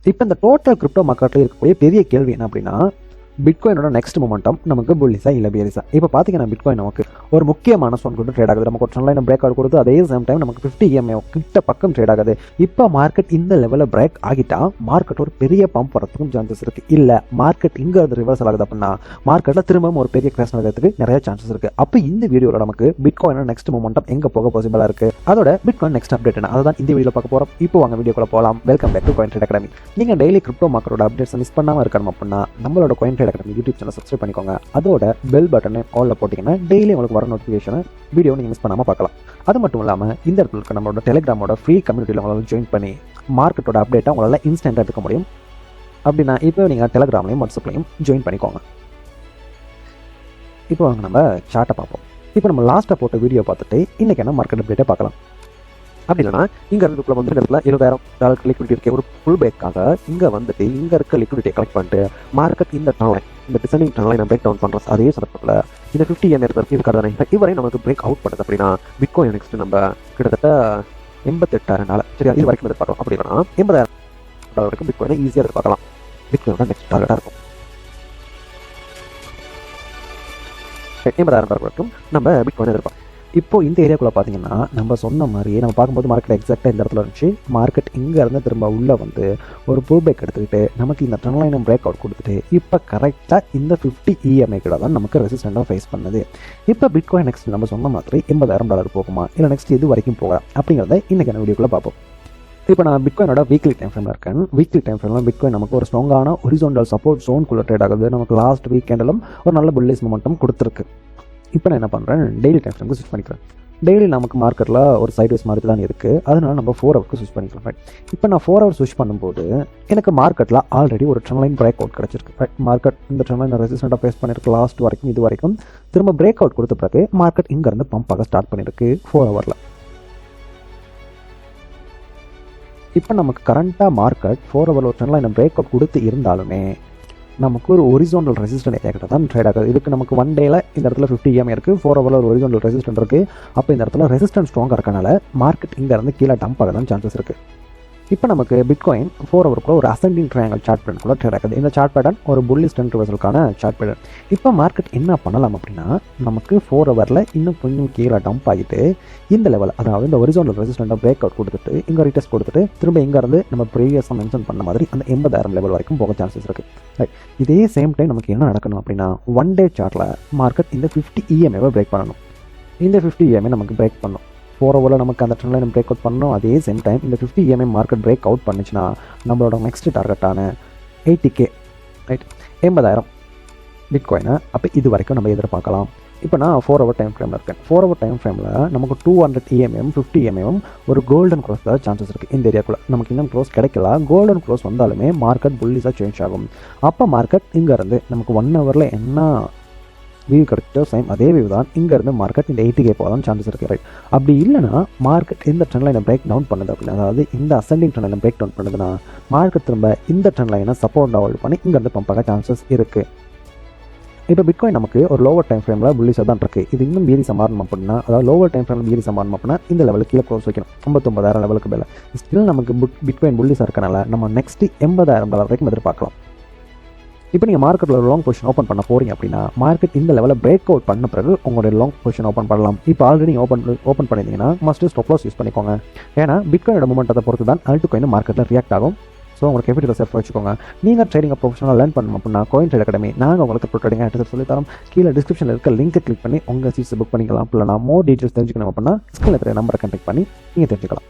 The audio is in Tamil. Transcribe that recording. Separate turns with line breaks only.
இப்போ இந்த டோட்டல் கிரிப்டோ மார்க்கெட்டில் இருக்கக்கூடிய பெரிய கேள்வி என்ன அப்படின்னா, பிட்காயினோட நெக்ஸ்ட் மொமெண்டம் நமக்கு புல்லிஸா இல்லை பேரிஸா? இப்போ பார்த்தீங்கன்னா பிட்காயின் நமக்கு ஒரு முக்கியமான ஸ்டோன் கொண்டு ட்ரேட் ஆகுது. நமக்கு ஒரு ட்ரெண்ட் லைன் பிரேக் அவுட் கொடுத்து அதே சேம் டைம் நமக்கு 50 EMA கிட்ட பக்கம் ட்ரேட் ஆகுது. இப்போ மார்க்கெட் இந்த லெவலில் பிரேக் ஆகிட்டா மார்க்கெட் ஒரு பெரிய பம்ப் வரதுக்கும் சான்சஸ் இருக்குது. இல்லை மார்க்கெட் இங்கே அது ரிவர்சல் ஆகுது அப்படின்னா மார்க்கெட்டில் திரும்பவும் ஒரு பெரிய கிராஷ் நடக்கிறதுக்கு நிறைய சான்சஸ் இருக்குது. அப்போ இந்த வீடியோவில் நமக்கு பிட்காயினோட நெக்ஸ்ட் மொமெண்டம் எங்கே போக பாசிபிளாக இருக்குது, அதோட பிட்காயின் நெக்ஸ்ட் அப்டேட் என்ன, அதான் இந்த வீடியோவில் பார்க்க போகிறோம். இப்போ வாங்க வீடியோக்குள்ள போகலாம். Welcome back to coin trade academy. நீங்கள் டெய்லி கிரிப்டோ மார்க்கெட்டோட அப்டேட்ஸ் மிஸ் பண்ணாமல் இருக்கணும் அப்படின்னா நம்மளோட coin trade academy YouTube channel subscribe பண்ணிக்கோங்க. அதோட பெல் பட்டனை ஆல்ல போட்டிங்கன்னா டெய்லி உங்களுக்கு வர நோட்டிஃபிகேஷனை வீடியோ நீங்கள் மிஸ் பண்ணாமல் பார்க்கலாம். அது மட்டும் இல்லாமல் இந்த இடத்துல இருக்க நம்மளோட டெலிகிராமோட ஃப்ரீ கம்யூனிட்டியில் உங்களால் ஜாயின் பண்ணி மார்க்கெட்டோட அப்டேட்டை உங்களால் இன்ஸ்டன்ட்டாக எடுக்க முடியும். அப்படின்னா இப்போ நீங்கள் டெலிகிராம்லையும் வாட்ஸ்அப்லையும் ஜாயின் பண்ணிக்கோங்க. இப்போ நம்ம சார்ட்டை பார்ப்போம். இப்போ நம்ம லாஸ்ட்டாக போட்ட வீடியோ பார்த்துட்டு இன்றைக்கி என்ன மார்க்கெட் அப்டேட்டை பார்க்கலாம். அப்படி இல்லைனா இங்கே இருக்கிற வந்து இடத்துல $20,000 லிக்விடிட்டி இருக்க ஒரு ஃபுல் பேக்காக இங்கே வந்துட்டு இங்கே இருக்க லிக்விடிட்டியை கலெக்ட் பண்ணிட்டு மார்க்கெட் இந்த ட்ரெண்ட் இந்த designing trend line break down பண்ணுறது அதே சந்தர்ப்பத்தில் இந்த 50 EMA இருக்கிறதானே இதுவரை நமக்கு பிரேக் அவுட் பண்ணுறது அப்படின்னா பிட்காயின் நெக்ஸ்ட் நம்ம கிட்டத்தட்ட $88,000 சரியா இது வரைக்கும் எதிர்பார்க்கலாம். அப்படி இல்லைனா $80,000 வரைக்கும் பிட்காயினை ஈஸியாக எதிர்பார்க்கலாம். பிட்காயினோட நெக்ஸ்ட் டார்கெட்டாக இருக்கும் $80,000 வரைக்கும் நம்ம பிட்காயின் எதிர்பார்க்கலாம். இப்போ இந்த ஏரியாக்குள்ளே பார்த்தீங்கன்னா நம்ம சொன்ன மாதிரியே நம்ம பார்க்கும்போது மார்க்கெட் எக்ஸாக்டாக இந்த இடத்துல இருந்துச்சு. மார்க்கெட் இங்கேருந்து திரும்ப உள்ளே வந்து ஒரு புல் பேக் எடுத்துக்கிட்டு நமக்கு இந்த ட்ரெண்ட் லைனை பிரேக் அவுட் கொடுத்துட்டு இப்போ கரெக்டாக இந்த 50 EMA கிட்ட தான் நமக்கு ரெசிஸ்டண்டாக ஃபேஸ் பண்ணுது. இப்போ பிட்காயின் நெக்ஸ்ட் நம்ம சொன்ன மாதிரி $80,000 போகுமா இல்லை நெக்ஸ்ட் இது வரைக்கும் போகலாம் அப்படிங்கிறத இன்றைக்கான வீடியோக்குள்ளே பார்ப்போம். இப்போ நான் பிட்காயினோட வீக்லி டைம் ஃப்ரேமில் இருக்கேன். வீக்லி டைம் ஃப்ரேமில் பிட்காயின் நமக்கு ஒரு ஸ்ட்ராங்கான ஹொரிசாண்டல் சப்போர்ட் ஜோனுக்குள்ளே ட்ரேட் ஆகுது. நமக்கு லாஸ்ட் வீக்கெண்டிலும் ஒரு நல்ல புல்லிஷ் மொமெண்டம் கொடுத்துருக்கு. இப்போ நான் என்ன பண்ணுறேன், டெய்லி டைம் ஃப்ரேமுக்கு ஸ்விட்ச் பண்ணிக்கிறேன். டெய்லி நமக்கு மார்க்கெட்டில் ஒரு சைட்வேஸ் மாதிரி தான் இருக்குது. அதனால நம்ம 4 ஹவருக்கு ஸ்விட்ச் பண்ணிக்கலாம். ரைட், இப்போ நான் 4 ஹவர் ஸ்விட்ச் பண்ணும்போது எனக்கு மார்க்கெட்டில் ஆல்ரெடி ஒரு ட்ரெண்ட் லைன் பிரேக் அவுட் கிடச்சிருக்கு. ரைட், மார்க்கெட் இந்த ட்ரெண்ட் லைன் ரெசிஸ்டண்ட்டாக ஃபேஸ் பண்ணியிருக்கு லாஸ்ட் வரைக்கும். இது வரைக்கும் திரும்ப பிரேக் அவுட் கொடுத்த பிறகு மார்க்கெட் இங்கேருந்து பம்ப் ஆக ஸ்டார்ட் பண்ணியிருக்கு 4 ஹவரில். இப்போ நமக்கு கரண்ட்டாக மார்க்கெட் 4 ஹவரில் ஒரு ட்ரெண்ட் லைன் பிரேக் அவுட் கொடுத்து இருந்தாலுமே நமக்கு ஒரு ஒரிஜோனல் ரெசிஸ்டன்ட் ஏரியா கிட்ட தான் ட்ரேட் ஆகுது. இதுக்கு நமக்கு 1 டேல இந்த இடத்துல 50 EMA இருக்குது, 4 ஹவரில் ஒரு ஒரிஜோனல் ரெசிஸ்டன்ட் இருக்குது. அப்போ இந்த இடத்துல ரெசிஸ்டன்ஸ் ஸ்ட்ராங்காக இருக்கனால மார்க்கெட் இங்கேருந்து கீழே டம்ப் ஆக தான் சான்சஸ் இருக்குது. இப்போ நமக்கு பிட்காயின் 4 ஹவருக்குள்ள ஒரு அசெண்டிங் ட்ரையாங்கல் சார்ட் பேட்டர்ன் கூட ட்ரேட் ஆகுது. இந்த சார்ட் பேட்டர்ன் ஒரு புல்லிஷ் ட்ரெண்ட் ரிவர்சலுக்கான சார்ட் பேட்டர்ன். இப்போ மார்க்கெட் என்ன பண்ணலாம் அப்படின்னா நமக்கு 4 ஹவரில் இன்னும் கொஞ்சம் கீழே டம்ப் ஆகிட்டு இந்த லெவல் அதாவது இந்த ஒரிஜினல் ரெசிஸ்டண்ட்டாக பிரேக் அவுட் கொடுத்துட்டு இங்கே ரீடெஸ்ட் கொடுத்துட்டு திரும்ப இங்கேருந்து நம்ம ப்ரீவியஸாக மென்ஷன் பண்ண மாதிரி அந்த 80,000 லெவல் வரைக்கும் போக சான்சஸ் இருக்குது. ரைட், இதே சேம் டைம் நமக்கு என்ன நடக்கணும் அப்படின்னா 1 டே சார்ட்டில் மார்க்கெட் இந்த 50 EMA பிரேக் பண்ணணும். இந்த 50 EMA நமக்கு பிரேக் பண்ணணும். 4 ஹவரில் நமக்கு அந்த ட்ரெண்ட் லைன் பிரேக் அவுட் பண்ணணும். அதே சேம் டைம் இந்த 50 EMA மார்க்கெட் பிரேக் அவுட் பண்ணிச்சுன்னா நம்மளோட நெக்ஸ்ட் டார்கெட்டான 80K ரைட் 80,000 பிட்காயினை அப்போ இது வரைக்கும் நம்ம எதிர்பார்க்கலாம். இப்போ நான் 4 ஹவர் டைம் ஃப்ரேமில் இருக்கேன். 4 ஹவர் டைம் ஃப்ரேமில் நமக்கு 200 EMA 50 EMA ஒரு கோல்டன் க்ளோஸ் தான் சான்சஸ் இருக்குது. இந்த ஏரியாக்குள்ளே நமக்கு இன்னும் க்ளோஸ் கிடைக்கல. கோல்டன் க்ளோஸ் வந்தாலுமே மார்க்கெட் புல்லிஸாக சேஞ்ச் ஆகும். அப்போ மார்க்கெட் இங்கேருந்து நமக்கு 1 ஹவரில் என்ன வியூ கிடைச்சோ சேம் அதே வியூ தான் இங்கேருந்து மார்க்கெட் இந்த 80K போக தான் சான்சஸ் இருக்குது. ரைட், அப்படி இல்லைனா மார்க்கெட் இந்த ட்ரெண்ட் லைனை பிரேக் டவுன் பண்ணுது அப்படின்னா அதாவது இந்த அசெண்டிங் ட்ரெண்ட் லைனை பிரேக் டவுன் பண்ணுதுன்னா மார்க்கெட் திரும்ப இந்த ட்ரெண்ட் லைனை சப்போர்ட் ஹோல்ட் பண்ணி இங்கேருந்து பம்ப் ஆக சான்சஸ் இருக்குது. இப்போ பிட்காயின் நமக்கு ஒரு லோவர் டைம் ஃப்ரேமில் புல்லிஷாக தான் இருக்குது. இது இன்னும் மீறி சமாளம் அப்படின்னா அதாவது லோவர் டைம் ஃப்ரேமில் மீறி சமாளம் அப்படின்னா இந்த லெவலுக்கு கீழே க்ளோஸ் வைக்கணும். 59,000 லெவலுக்கு மேலே ஸ்டில் நமக்கு பிட்காயின் புல்லிஷாக இருக்கனால நம்ம நெக்ஸ்ட்டு $80,000 வரைக்கும் எதிர்பார்க்கலாம். இப்போ நீங்கள் மார்க்கெட்டில் லாங் பொசிஷன் ஓப்பன் பண்ண போகிறீங்க அப்படின்னா மார்க்கெட் இந்த லெவலில் பிரேக் அவுட் பண்ண பிறகு உங்களுடைய லாங் பொசிஷன் ஓப்பன் பண்ணலாம். இப்போ ஆல்ரெடி ஓப்பன் பண்ணியிருந்தீங்கன்னா மஸ்ட்டு ஸ்டாப் லாஸ் யூஸ் பண்ணிக்கோங்க. ஏன்னா பிட்காயினோட மூமெண்ட்டை பொறுத்து தான் ஆல்ட்காயின் மார்க்கெட்டில் ரியாக்ட் ஆகும். ஸோ உங்களுக்கு எப்படி ரிசர்வ் வச்சுக்கோங்க. நீங்கள் ட்ரேடிங் ப்ரொஃபஷனலாக லேர்ன் பண்ணணும் அப்படின்னா காயின் ட்ரேட் அகாடமி நாங்கள் உங்களுக்கு ட்ரேடிங் ஆக்டிவ் சொல்லி தரோம். கீழே டிஸ்கிரிப்ஷனில் இருக்க லிங்க் கிளிக் பண்ணி உங்கள் சீட்ஸ் புக் பண்ணிக்கலாம். இல்லைனா மோர் டீட்டெயில்ஸ் தெரிஞ்சுக்கணும் அப்படின்னா ஸ்கிரீனில் இருக்கிற நம்பரை கான்டாக்ட் பண்ணி நீங்கள் தெரிஞ்சுக்கலாம்.